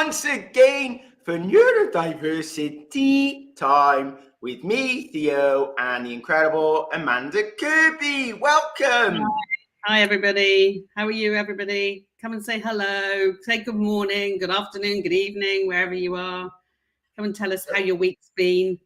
once again for Neurodiversity Time with me, Theo, and the incredible Amanda Kirby. Welcome. Hi, everybody. How are you, everybody? Come and say hello. Say good morning, good afternoon, good evening, wherever you are. Come and tell us how your week's been.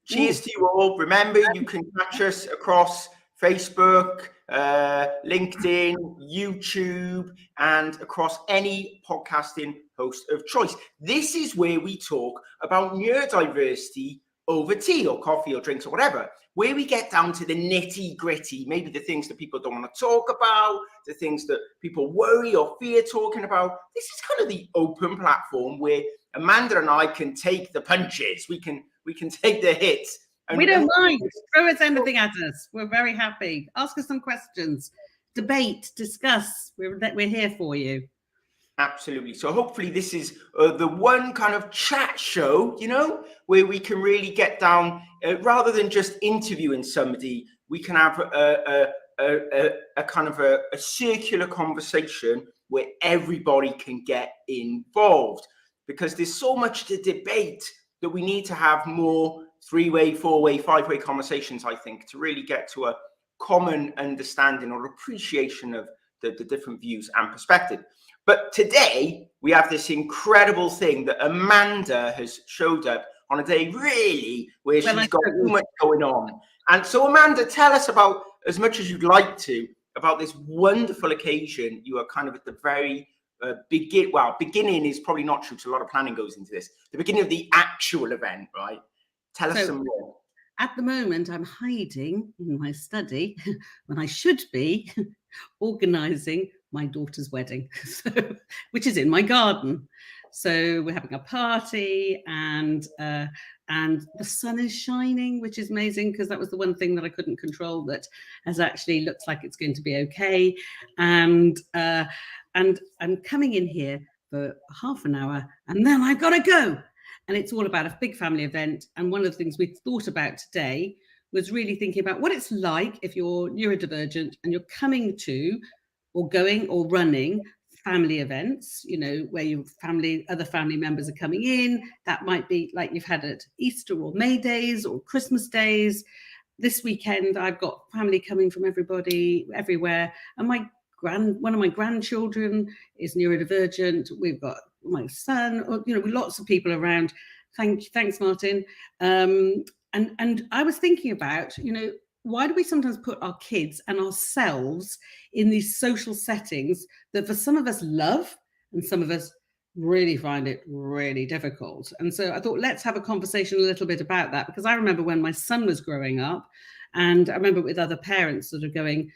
Cheers to you all. Remember, you can catch us across Facebook, LinkedIn, YouTube, and across any podcasting host of choice. This is where we talk about neurodiversity over tea or coffee or drinks or whatever, where we get down to the nitty gritty, maybe the things that people don't want to talk about, the things that people worry or fear talking about. This is kind of the open platform where Amanda and I can take the punches. We can take the hits. We don't mind. Throw us anything at us. We're very happy. Ask us some questions. Debate, discuss. We're here for you. Absolutely. So hopefully this is the one kind of chat show, you know, where we can really get down, rather than just interviewing somebody, we can have a kind of a circular conversation where everybody can get involved, because there's so much to debate that we need to have more 3-way, 4-way, 5-way conversations, I think, to really get to a common understanding or appreciation of the different views and perspective. But today we have this incredible thing that Amanda has showed up on a day really where she's got too much going on. And so Amanda, tell us about, as much as you'd like to, about this wonderful occasion. You are kind of at the very beginning is probably not true, because a lot of planning goes into this. The beginning of the actual event, right? Tell us some more. At the moment, I'm hiding in my study when I should be organising my daughter's wedding, which is in my garden. So we're having a party, and the sun is shining, which is amazing, because that was the one thing that I couldn't control, that has actually looks like it's going to be okay. And I'm coming in here for half an hour, and then I've got to go. And it's all about a big family event. And one of the things we thought about today was really thinking about what it's like if you're neurodivergent and you're coming to or going or running family events, you know, where your other family members are coming in. That might be like you've had at Easter or May Days or Christmas Days. This weekend, I've got family coming from everywhere. And one of my grandchildren is neurodivergent. We've got my son, you know, lots of people around. Thanks, Martin. And I was thinking about, you know, why do we sometimes put our kids and ourselves in these social settings that for some of us love and some of us really find it really difficult? And so I thought, let's have a conversation a little bit about that, because I remember when my son was growing up, and I remember with other parents sort of going,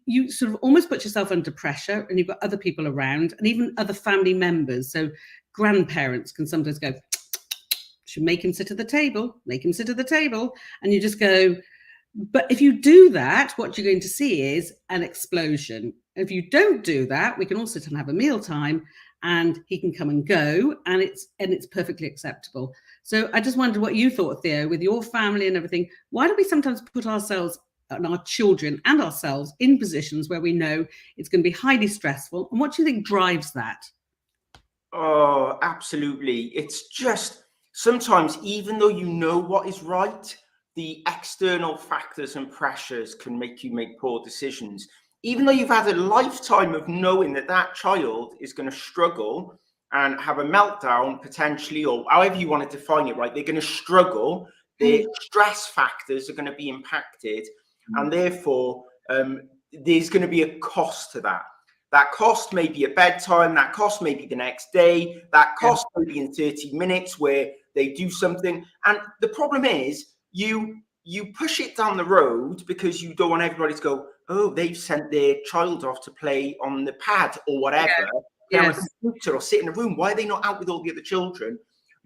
you sort of almost put yourself under pressure, and you've got other people around and even other family members. So grandparents can sometimes go, should make him sit at the table, and you just go, but if you do that, what you're going to see is an explosion. If you don't do that, we can all sit and have a meal time, and he can come and go, and it's perfectly acceptable. So I just wondered what you thought, Theo, with your family and everything. Why do we sometimes put ourselves and our children and ourselves in positions where we know it's going to be highly stressful? And what do you think drives that? Oh, absolutely. It's just sometimes, even though you know what is right, the external factors and pressures can make you make poor decisions. Even though you've had a lifetime of knowing that that child is going to struggle and have a meltdown potentially, or however you want to define it, right? They're going to struggle. Their stress factors are going to be impacted. And therefore, there's going to be a cost to that. That cost may be at bedtime. That cost may be the next day. That cost may be in 30 minutes where they do something. And the problem is, you push it down the road because you don't want everybody to go, oh, they've sent their child off to play on the pad or whatever, on a computer or sit in a room. Why are they not out with all the other children?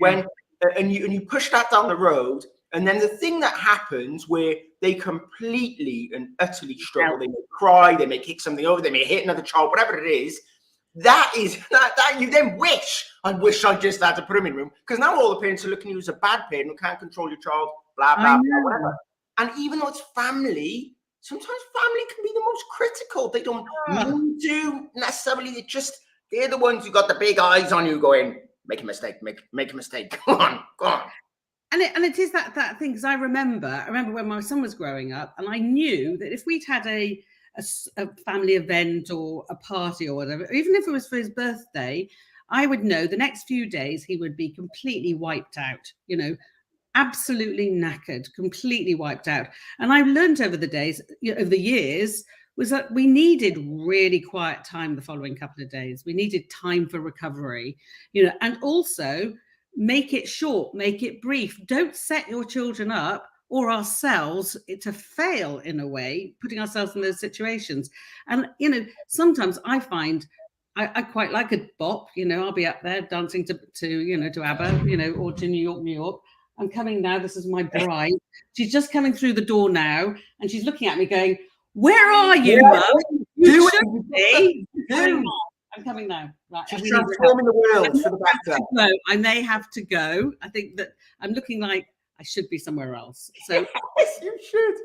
And you push that down the road. And then the thing that happens where they completely and utterly struggle, they may cry, they may kick something over, they may hit another child, whatever it is, that you then wish I just had to put them in a room, because now all the parents are looking at you as a bad parent who can't control your child, blah, blah, blah, whatever. And even though it's family, sometimes family can be the most critical. They don't mean to necessarily, They're the ones who got the big eyes on you going, make a mistake, make a mistake. Go on, go on. And it is that thing, because I remember when my son was growing up, and I knew that if we'd had a family event or a party or whatever, even if it was for his birthday, I would know the next few days he would be completely wiped out, you know, absolutely knackered, completely wiped out. And I learned over the days, over the years, was that we needed really quiet time the following couple of days. We needed time for recovery, you know, and also make it short, make it brief. Don't set your children up or ourselves to fail in a way, putting ourselves in those situations. And, you know, sometimes I find I quite like a bop, you know, I'll be up there dancing to you know, to ABBA, you know, or to New York, New York. I'm coming now. This is my bride. She's just coming through the door now, and she's looking at me going, "Where are you, Mum? You should be." I'm coming now. Right, she's transforming the world for the better. No, I may have to go. I think that I'm looking like I should be somewhere else. So yes, you should.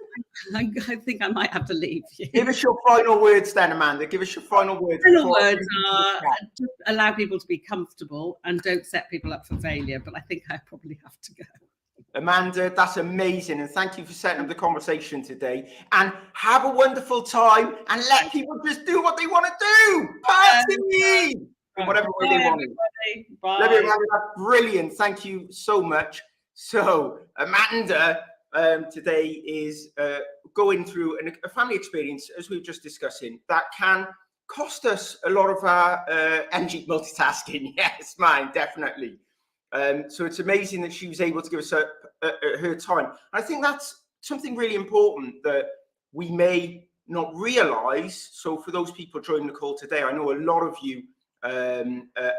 I think I might have to leave you. Give us your final words then, Amanda. Give us your final words. Final words are just allow people to be comfortable and don't set people up for failure. But I think I probably have to go. Amanda, that's amazing. And thank you for setting up the conversation today. And have a wonderful time and let people just do what they want to do. Party! In whatever way they want to. Bye. Love you, Amanda. That's brilliant. Thank you so much. So, Amanda today is going through a family experience, as we were just discussing, that can cost us a lot of our energy multitasking. Yes, mine, definitely. So it's amazing that she was able to give us her time. I think that's something really important that we may not realize. So for those people joining the call today, I know a lot of you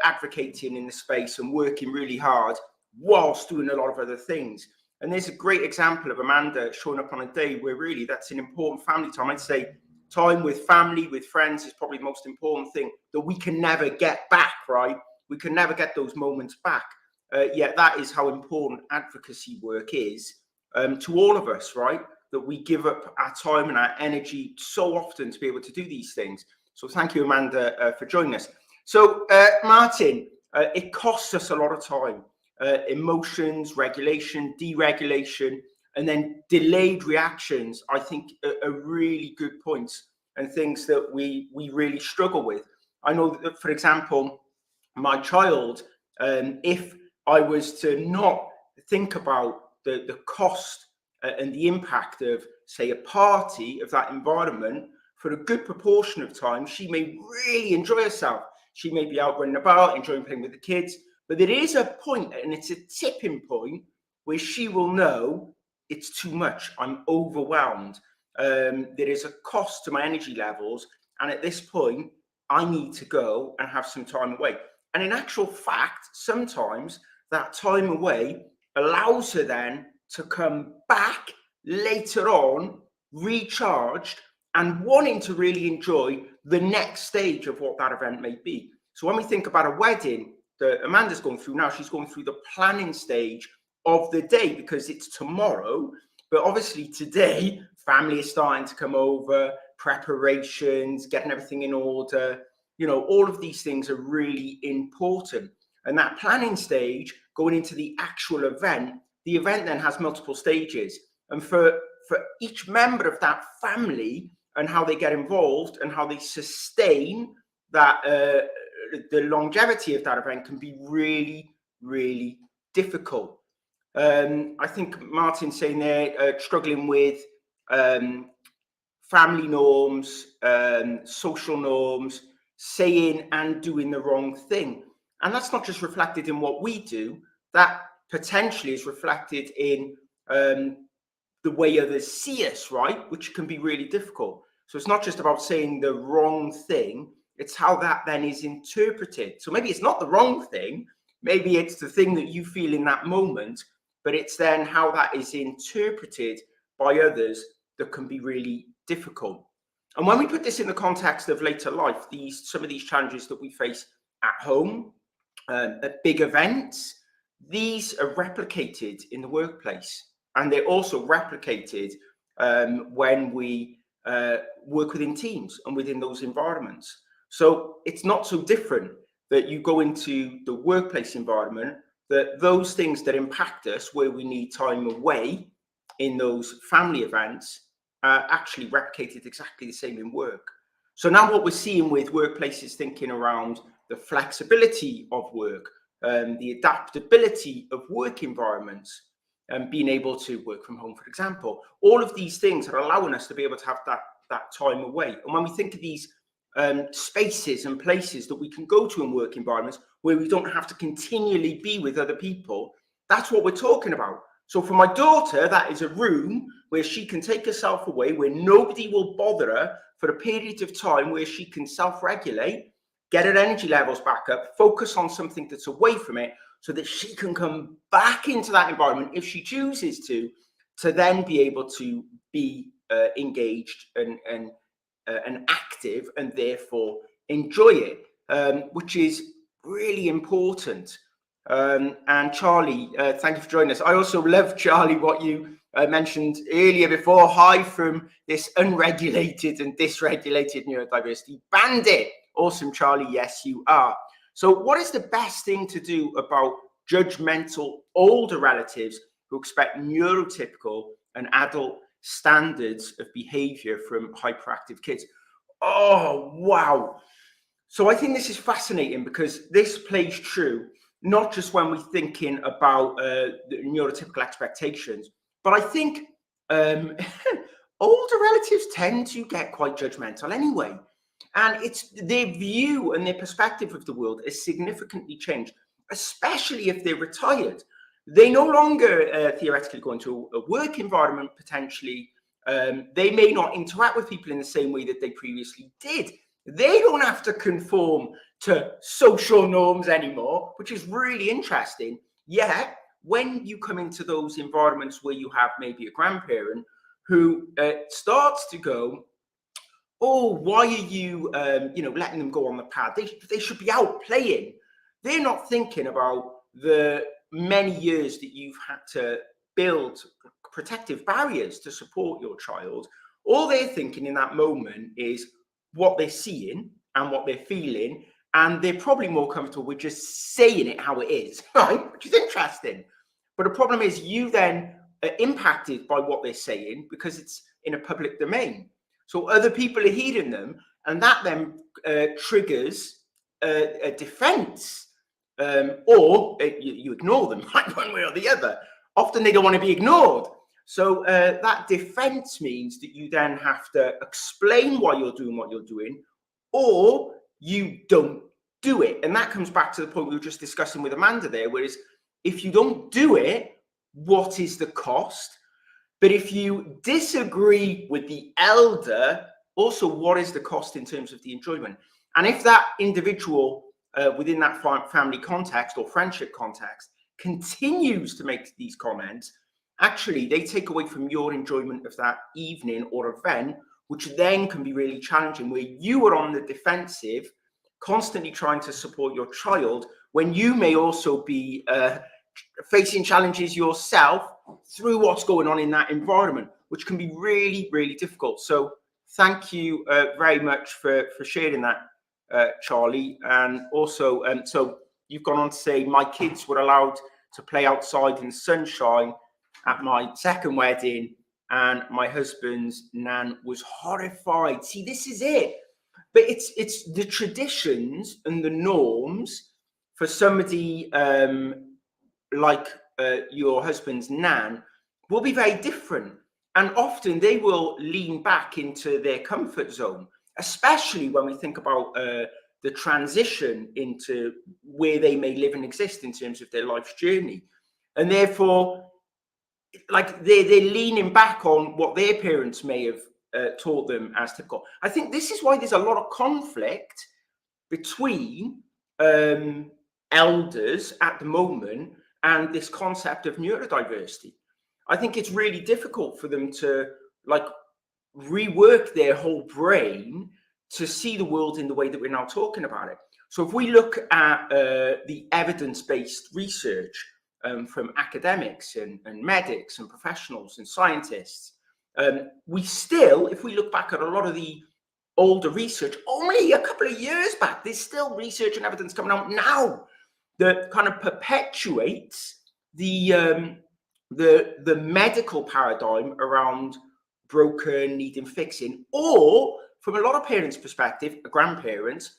advocating in the space and working really hard whilst doing a lot of other things. And there's a great example of Amanda showing up on a day where really that's an important family time. I'd say time with family, with friends is probably the most important thing that we can never get back, right? We can never get those moments back. Yet that is how important advocacy work is to all of us, right? That we give up our time and our energy so often to be able to do these things. So thank you, Amanda, for joining us. So Martin, it costs us a lot of time. Emotions, regulation, deregulation, and then delayed reactions, I think are really good points and things that we really struggle with. I know that, for example, my child, if I was to not think about the cost and the impact of, say, a party, of that environment, for a good proportion of time, she may really enjoy herself. She may be out running about, enjoying playing with the kids. But there is a point, and it's a tipping point, where she will know it's too much. I'm overwhelmed. There is a cost to my energy levels. And at this point, I need to go and have some time away. And in actual fact, sometimes that time away allows her then to come back later on, recharged and wanting to really enjoy the next stage of what that event may be. So when we think about a wedding that Amanda's going through now, she's going through the planning stage of the day because it's tomorrow. But obviously today, family is starting to come over, preparations, getting everything in order. You know, all of these things are really important. And that planning stage, going into the actual event, the event then has multiple stages. And for each member of that family and how they get involved and how they sustain that, the longevity of that event can be really, really difficult. I think Martin's saying there, struggling with family norms, social norms, saying and doing the wrong thing. And that's not just reflected in what we do, that potentially is reflected in the way others see us, right? Which can be really difficult. So it's not just about saying the wrong thing, it's how that then is interpreted. So maybe it's not the wrong thing, maybe it's the thing that you feel in that moment, but it's then how that is interpreted by others that can be really difficult. And when we put this in the context of later life, some of these challenges that we face at home, at big events, these are replicated in the workplace. And they're also replicated when we work within teams and within those environments. So it's not so different that you go into the workplace environment, that those things that impact us, where we need time away in those family events, are actually replicated exactly the same in work. So now what we're seeing with workplaces thinking around the flexibility of work, the adaptability of work environments, and being able to work from home, for example, all of these things are allowing us to be able to have that time away. And when we think of these spaces and places that we can go to in work environments where we don't have to continually be with other people, that's what we're talking about. So for my daughter, that is a room where she can take herself away, where nobody will bother her for a period of time, where she can self-regulate, get her energy levels back up, focus on something that's away from it, so that she can come back into that environment if she chooses to then be able to be engaged and active, and therefore enjoy it, which is really important. And Charlie, thank you for joining us. I also love, Charlie, what you mentioned earlier before. Hi from this unregulated and dysregulated neurodiversity bandit. Awesome, Charlie. Yes, you are. So what is the best thing to do about judgmental older relatives who expect neurotypical and adult standards of behavior from hyperactive kids? Oh, wow. So I think this is fascinating, because this plays true not just when we're thinking about the neurotypical expectations, but I think older relatives tend to get quite judgmental anyway. And it's their view and their perspective of the world is significantly changed, especially if they're retired. They no longer theoretically go into a work environment, potentially. They may not interact with people in the same way that they previously did. They don't have to conform to social norms anymore, which is really interesting. Yet, when you come into those environments where you have maybe a grandparent who starts to go, oh, why are you, letting them go on the pad? They should be out playing. They're not thinking about the many years that you've had to build protective barriers to support your child. All they're thinking in that moment is what they're seeing and what they're feeling, and they're probably more comfortable with just saying it how it is, right? Which is interesting. But the problem is, you then are impacted by what they're saying because it's in a public domain. So other people are hearing them, and that then triggers a defense, or you ignore them, like one way or the other. Often they don't want to be ignored. So that defense means that you then have to explain why you're doing what you're doing, or you don't do it. And that comes back to the point we were just discussing with Amanda there, whereas if you don't do it, what is the cost? But if you disagree with the elder, also, what is the cost in terms of the enjoyment? And if that individual within that family context or friendship context continues to make these comments, actually, they take away from your enjoyment of that evening or event, which then can be really challenging, where you are on the defensive, constantly trying to support your child, when you may also be facing challenges yourself through what's going on in that environment, which can be really, really difficult. So thank you very much for sharing that, Charlie. And also, so you've gone on to say, my kids were allowed to play outside in the sunshine at my second wedding, and my husband's nan was horrified. See, this is it. But it's the traditions and the norms for somebody like your husband's nan will be very different. And often they will lean back into their comfort zone, especially when we think about the transition into where they may live and exist in terms of their life's journey. And therefore, like they're leaning back on what their parents may have taught them as typical. I think this is why there's a lot of conflict between elders at the moment and this concept of neurodiversity. I think it's really difficult for them to rework their whole brain to see the world in the way that we're now talking about it. So if we look at the evidence-based research from academics and medics and professionals and scientists, we still, if we look back at a lot of the older research, only a couple of years back, there's still research and evidence coming out now that kind of perpetuates the medical paradigm around broken, needing fixing, or from a lot of parents' perspective, grandparents,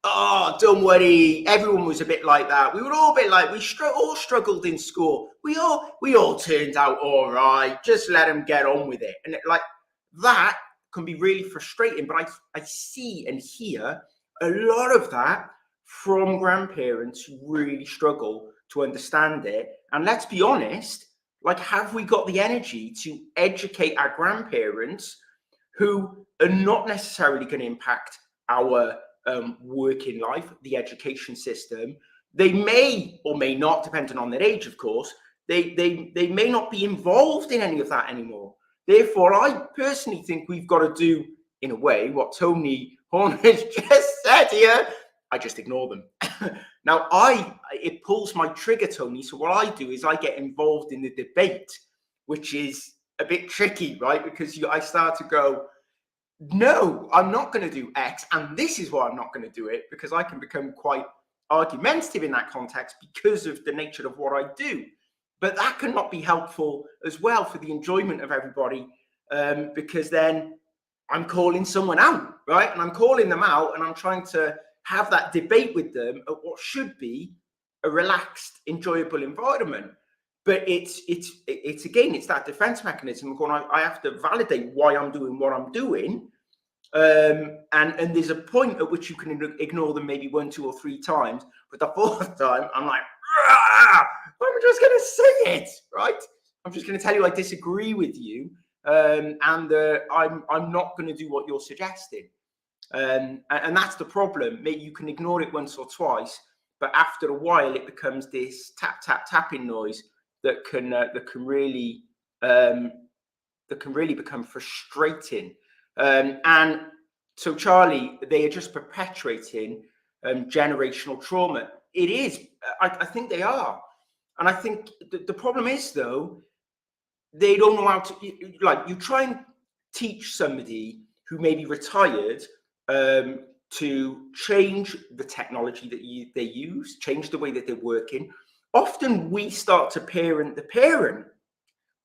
oh, don't worry, everyone was a bit like that. We were all a bit like, we all struggled in school. We all turned out all right. Just let them get on with it. And like that can be really frustrating. But I see and hear a lot of that from grandparents who really struggle to understand it. And let's be honest, like, have we got the energy to educate our grandparents who are not necessarily going to impact our working life, the education system? They may or may not, depending on their age, of course, they may not be involved in any of that anymore. Therefore, I personally think we've got to do, in a way, what Tony Horn has just said here. I just ignore them. Now, it pulls my trigger, Tony. So what I do is I get involved in the debate, which is a bit tricky, right? Because I start to go, no, I'm not going to do X, and this is why I'm not going to do it, because I can become quite argumentative in that context because of the nature of what I do. But that cannot be helpful as well for the enjoyment of everybody, because then I'm calling someone out, right? And I'm calling them out, and I'm trying to have that debate with them at what should be a relaxed, enjoyable environment. But it's again, it's that defense mechanism going, I have to validate why I'm doing what I'm doing. And there's a point at which you can ignore them maybe 1, 2, or 3 times. But the 4th time, I'm like, I'm just going to say it, right? I'm just going to tell you I disagree with you. And I'm not going to do what you're suggesting. And that's the problem. Maybe you can ignore it once or twice, but after a while, it becomes this tap, tap, tapping noise that can really become frustrating. And so, Charlie, they are just perpetuating generational trauma. It is. I think they are. And I think the problem is, though, they don't know how to, like, you try and teach somebody who may be retired to change the technology that they use, change the way that they're working. Often we start to parent the parent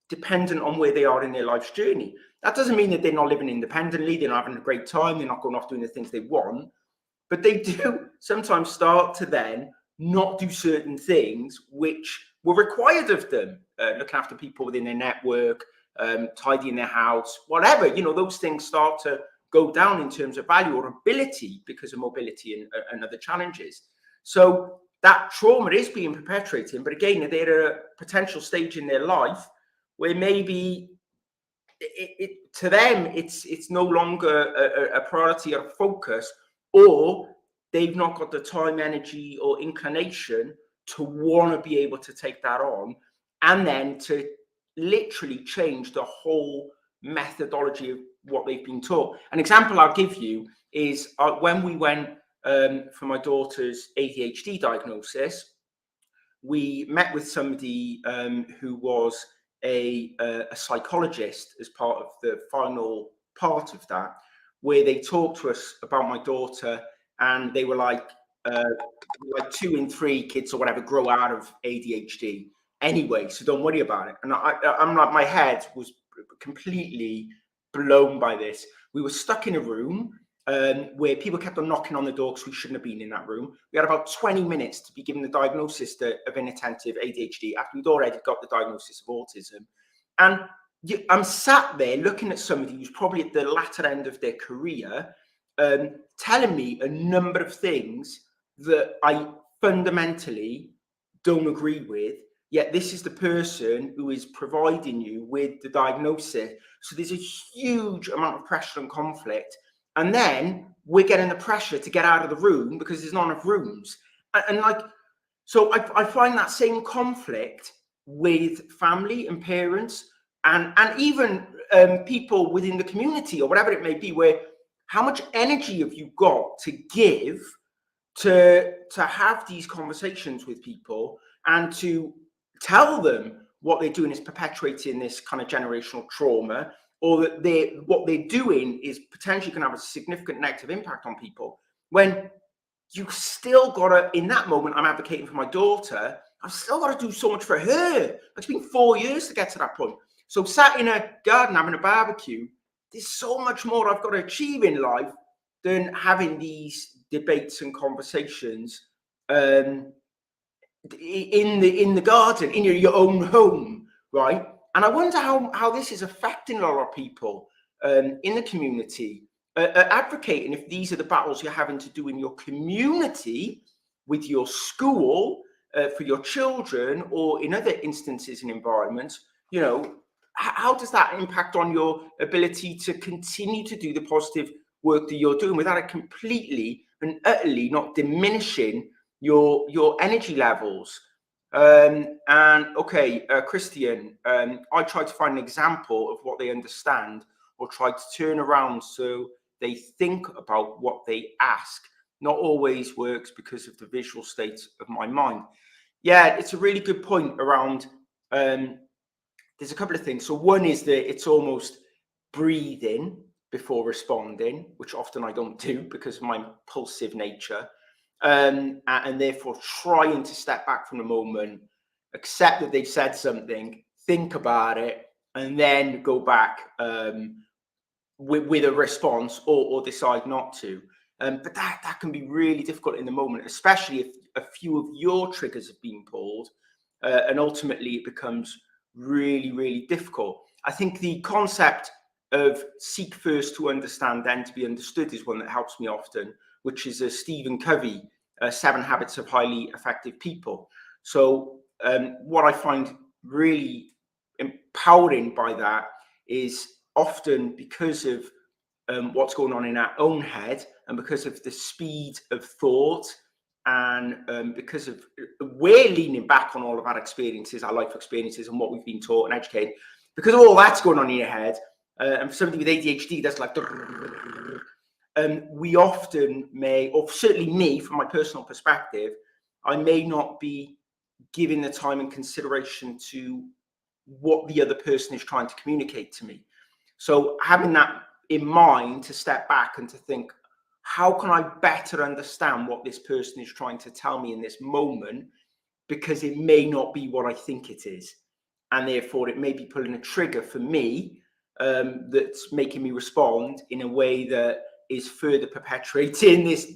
dependent on where they are in their life's journey. That doesn't mean that they're not living independently, they're not having a great time, they're not going off doing the things they want, but they do sometimes start to then not do certain things which were required of them, looking after people within their network, tidying their house, whatever. Those things start to go down in terms of value or ability because of mobility and other challenges. So that trauma is being perpetuated, but again, they're at a potential stage in their life where maybe to them it's no longer a priority or a focus, or they've not got the time, energy, or inclination to want to be able to take that on, and then to literally change the whole methodology of what they've been taught. An example I'll give you is when we went for my daughter's ADHD diagnosis, we met with somebody who was a psychologist as part of the final part of that, where they talked to us about my daughter, and they were like 2 in 3 kids or whatever grow out of ADHD anyway, so don't worry about it. And I'm like, my head was completely blown by this. We were stuck in a room where people kept on knocking on the door because we shouldn't have been in that room. We had about 20 minutes to be given the diagnosis of inattentive ADHD after we'd already got the diagnosis of autism. And I'm sat there looking at somebody who's probably at the latter end of their career, telling me a number of things that I fundamentally don't agree with, yet this is the person who is providing you with the diagnosis. So there's a huge amount of pressure and conflict. And then we're getting the pressure to get out of the room because there's not enough rooms. And so I find that same conflict with family and parents and even people within the community or whatever it may be, where how much energy have you got to give to have these conversations with people and to tell them what they're doing is perpetuating this kind of generational trauma, or that what they're doing is potentially going to have a significant negative impact on people, when you still got to, in that moment, I'm advocating for my daughter, I've still got to do so much for her. It's been 4 years to get to that point. So sat in a garden having a barbecue, there's so much more I've got to achieve in life than having these debates and conversations in the garden, in your own home, right? And I wonder how this is affecting a lot of people in the community, advocating if these are the battles you're having to do in your community, with your school, for your children, or in other instances and environments. You know, how does that impact on your ability to continue to do the positive work that you're doing without it completely and utterly not diminishing your energy levels? And okay, Christian, I try to find an example of what they understand, or try to turn around so they think about what they ask. Not always works because of the visual state of my mind. Yeah, it's a really good point around, there's a couple of things. So one is that it's almost breathing before responding, which often I don't do because of my impulsive nature. And therefore trying to step back from the moment, accept that they've said something, think about it, and then go back with a response, or decide not to. But that can be really difficult in the moment, especially if a few of your triggers have been pulled, and ultimately it becomes really, really difficult. I think the concept of seek first to understand, then to be understood, is one that helps me often, which is a Stephen Covey, 7 Habits of Highly Effective People. So what I find really empowering by that is often because of what's going on in our own head, and because of the speed of thought, and because of we're leaning back on all of our experiences, our life experiences, and what we've been taught and educated. Because of all that's going on in your head, and for somebody with ADHD, that's like, we often may, or certainly me, from my personal perspective, I may not be giving the time and consideration to what the other person is trying to communicate to me. So having that in mind, to step back and to think, how can I better understand what this person is trying to tell me in this moment? Because it may not be what I think it is. And therefore it may be pulling a trigger for me, that's making me respond in a way that is further perpetuating this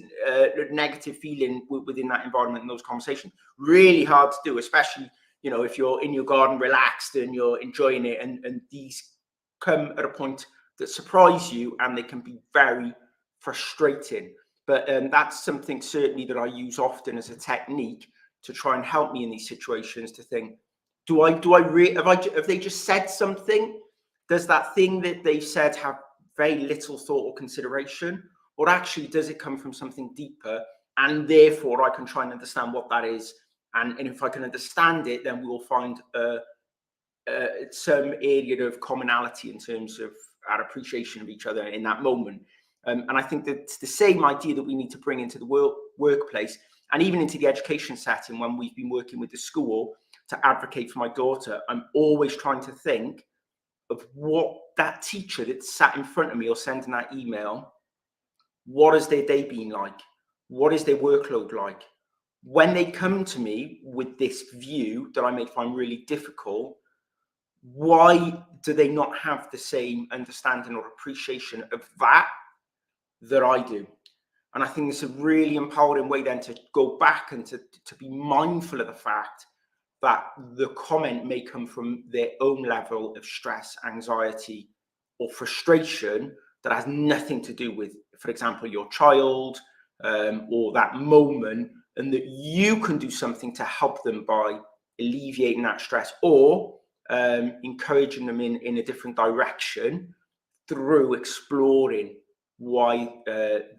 negative feeling within that environment and those conversations. Really hard to do, especially, you know, if you're in your garden relaxed and you're enjoying it, and these come at a point that surprise you, and they can be very frustrating. But that's something certainly that I use often as a technique to try and help me in these situations, to think, have they just said something? Does that thing that they've said have very little thought or consideration, or actually does it come from something deeper? And therefore I can try and understand what that is, and if I can understand it, then we will find some area of commonality in terms of our appreciation of each other in that moment. And I think that it's the same idea that we need to bring into the workplace, and even into the education setting. When we've been working with the school to advocate for my daughter, I'm always trying to think of what that teacher that sat in front of me or sending that email, what has their day been like? What is their workload like? When they come to me with this view that I may find really difficult, why do they not have the same understanding or appreciation of that I do? And I think it's a really empowering way then to go back and to be mindful of the fact that the comment may come from their own level of stress, anxiety, or frustration that has nothing to do with, for example, your child, or that moment, and that you can do something to help them by alleviating that stress, or encouraging them in a different direction through exploring why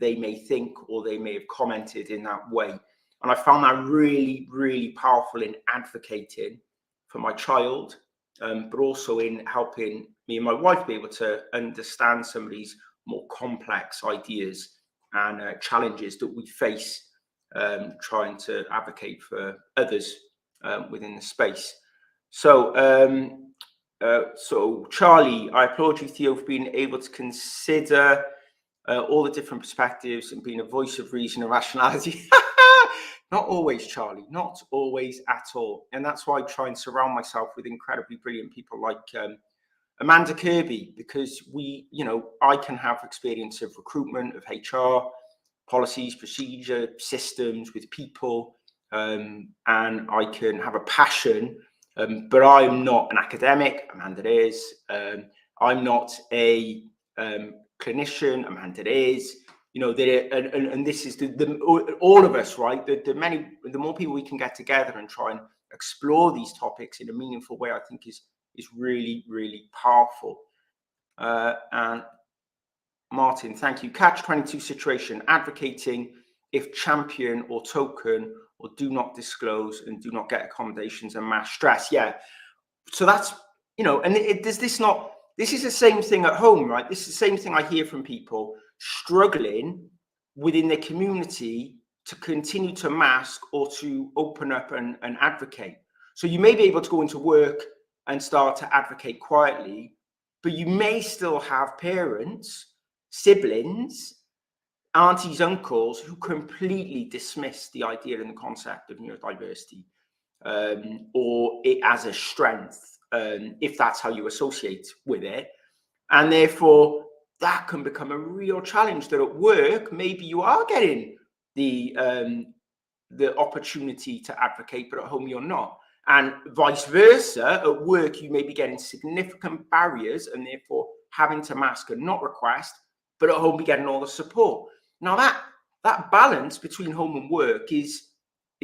they may think or they may have commented in that way. And I found that really, really powerful in advocating for my child, but also in helping me and my wife be able to understand some of these more complex ideas and challenges that we face, trying to advocate for others within the space. So So Charlie, I applaud you, Theo, for being able to consider all the different perspectives and being a voice of reason and rationality. Not always, Charlie, not always at all. And that's why I try and surround myself with incredibly brilliant people like Amanda Kirby, because I can have experience of recruitment, of HR, policies, procedure, systems with people, and I can have a passion, but I'm not an academic. Amanda is. I'm not a clinician. Amanda is. And this is all of us, right? The more people we can get together and try and explore these topics in a meaningful way, I think is really, really powerful. And Martin, thank you. Catch-22 situation, advocating if champion or token or do not disclose and do not get accommodations and mass stress. Yeah. So that's, and this is the same thing at home, right? This is the same thing I hear from people struggling within their community to continue to mask or to open up and advocate. So you may be able to go into work and start to advocate quietly, but you may still have parents, siblings, aunties, uncles who completely dismiss the idea and the concept of neurodiversity, or it as a strength, if that's how you associate with it. And therefore, that can become a real challenge that at work, maybe you are getting the opportunity to advocate, but at home you're not. And vice versa, at work, you may be getting significant barriers and therefore having to mask and not request, but at home be getting all the support. Now that balance between home and work is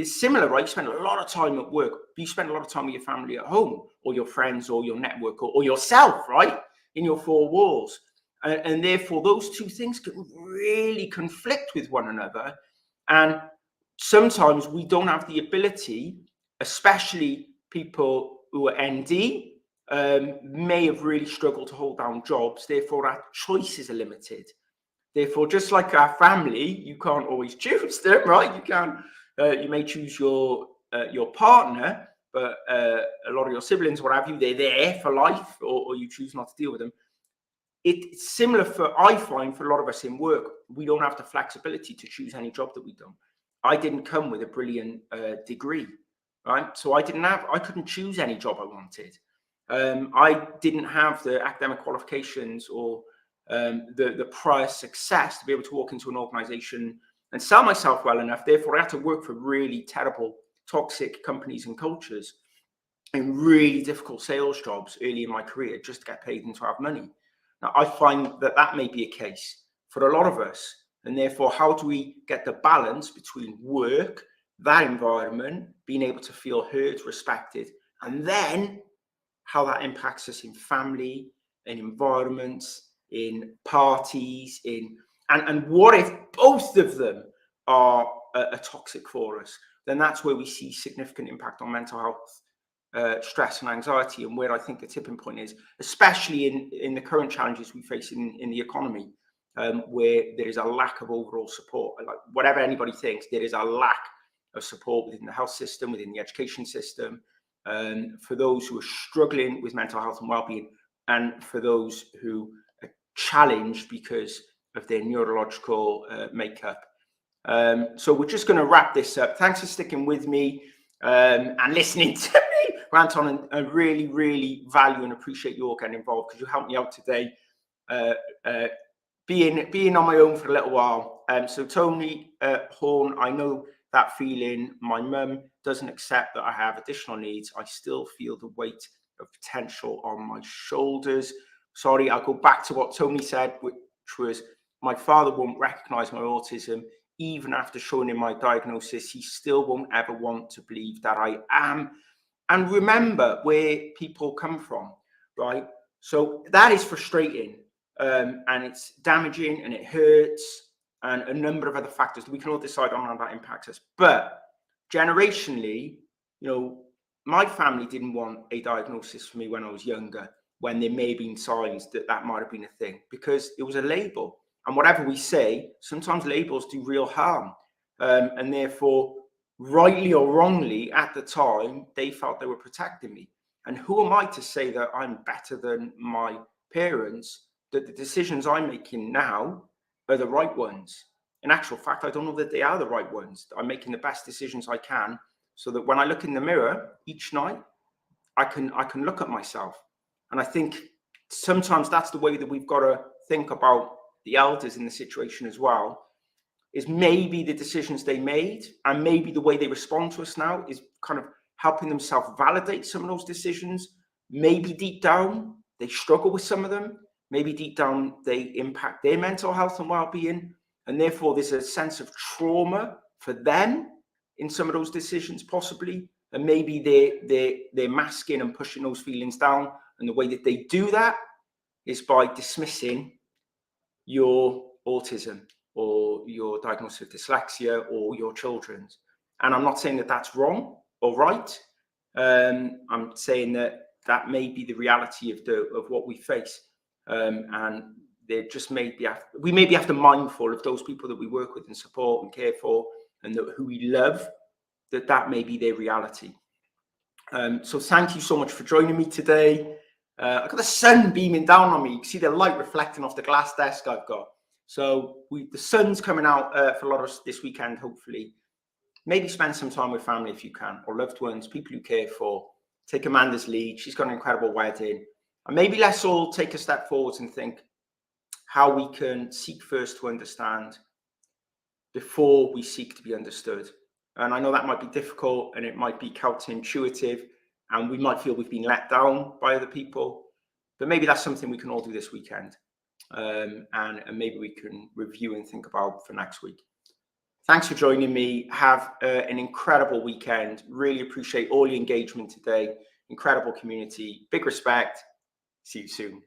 similar, right? You spend a lot of time at work, but you spend a lot of time with your family at home, or your friends, or your network, or yourself, right? In your four walls. And therefore, those two things can really conflict with one another. And sometimes we don't have the ability, especially people who are ND, may have really struggled to hold down jobs. Therefore, our choices are limited. Therefore, just like our family, you can't always choose them, right? You can. You may choose your partner, but a lot of your siblings, what have you, they're there for life, or you choose not to deal with them. It's similar I find for a lot of us in work, we don't have the flexibility to choose any job that we don't. I didn't come with a brilliant degree, right? So I couldn't choose any job I wanted. I didn't have the academic qualifications or the prior success to be able to walk into an organization and sell myself well enough. Therefore, I had to work for really terrible, toxic companies and cultures in really difficult sales jobs early in my career just to get paid and to have money. Now, I find that may be a case for a lot of us. And therefore, how do we get the balance between work, that environment, being able to feel heard, respected, and then how that impacts us in family, in environments, in parties, and what if both of them are toxic for us? Then that's where we see significant impact on mental health, stress and anxiety, and where I think the tipping point is, especially in the current challenges we face in the economy, where there is a lack of overall support. Like whatever anybody thinks, there is a lack of support within the health system, within the education system, for those who are struggling with mental health and well-being, and for those who are challenged because of their neurological makeup. So we're just going to wrap this up. Thanks for sticking with me and listening to me rant on, and I really, really value and appreciate you all getting involved, because you helped me out today, being on my own for a little while. So Tony Horn, I know that feeling. My mum doesn't accept that I have additional needs. I still feel the weight of potential on my shoulders. Sorry, I'll go back to what Tony said, which was, my father won't recognize my autism. Even after showing him my diagnosis, he still won't ever want to believe that I am. And remember where people come from, right? So that is frustrating, and it's damaging, and it hurts, and a number of other factors that we can all decide on how that impacts us. But generationally, my family didn't want a diagnosis for me when I was younger, when there may have been signs that might have been a thing, because it was a label. And whatever we say, sometimes labels do real harm. And therefore, rightly or wrongly, at the time, they felt they were protecting me. And who am I to say that I'm better than my parents, that the decisions I'm making now are the right ones? In actual fact, I don't know that they are the right ones. I'm making the best decisions I can so that when I look in the mirror each night, I can look at myself. And I think sometimes that's the way that we've got to think about the elders in the situation as well, is maybe the decisions they made and maybe the way they respond to us now is kind of helping them self-validate some of those decisions. Maybe deep down, they struggle with some of them. Maybe deep down, they impact their mental health and well-being. And therefore, there's a sense of trauma for them in some of those decisions, possibly. And maybe they're masking and pushing those feelings down. And the way that they do that is by dismissing your autism or your diagnosis of dyslexia or your children's. And I'm not saying that that's wrong or right. I'm saying that that may be the reality of what we face. And they just we maybe have to be mindful of those people that we work with and support and care for and who we love, that may be their reality. So thank you so much for joining me today. I've got the sun beaming down on me. You can see the light reflecting off the glass desk I've got. So the sun's coming out for a lot of us this weekend, hopefully. Maybe spend some time with family if you can, or loved ones, people you care for. Take Amanda's lead. She's got an incredible wedding. And maybe let's all take a step forward and think how we can seek first to understand before we seek to be understood. And I know that might be difficult and it might be counterintuitive and we might feel we've been let down by other people, but maybe that's something we can all do this weekend. And maybe we can review and think about for next week. Thanks for joining me. Have an incredible weekend. Really appreciate all your engagement today. Incredible community. Big respect. See you soon.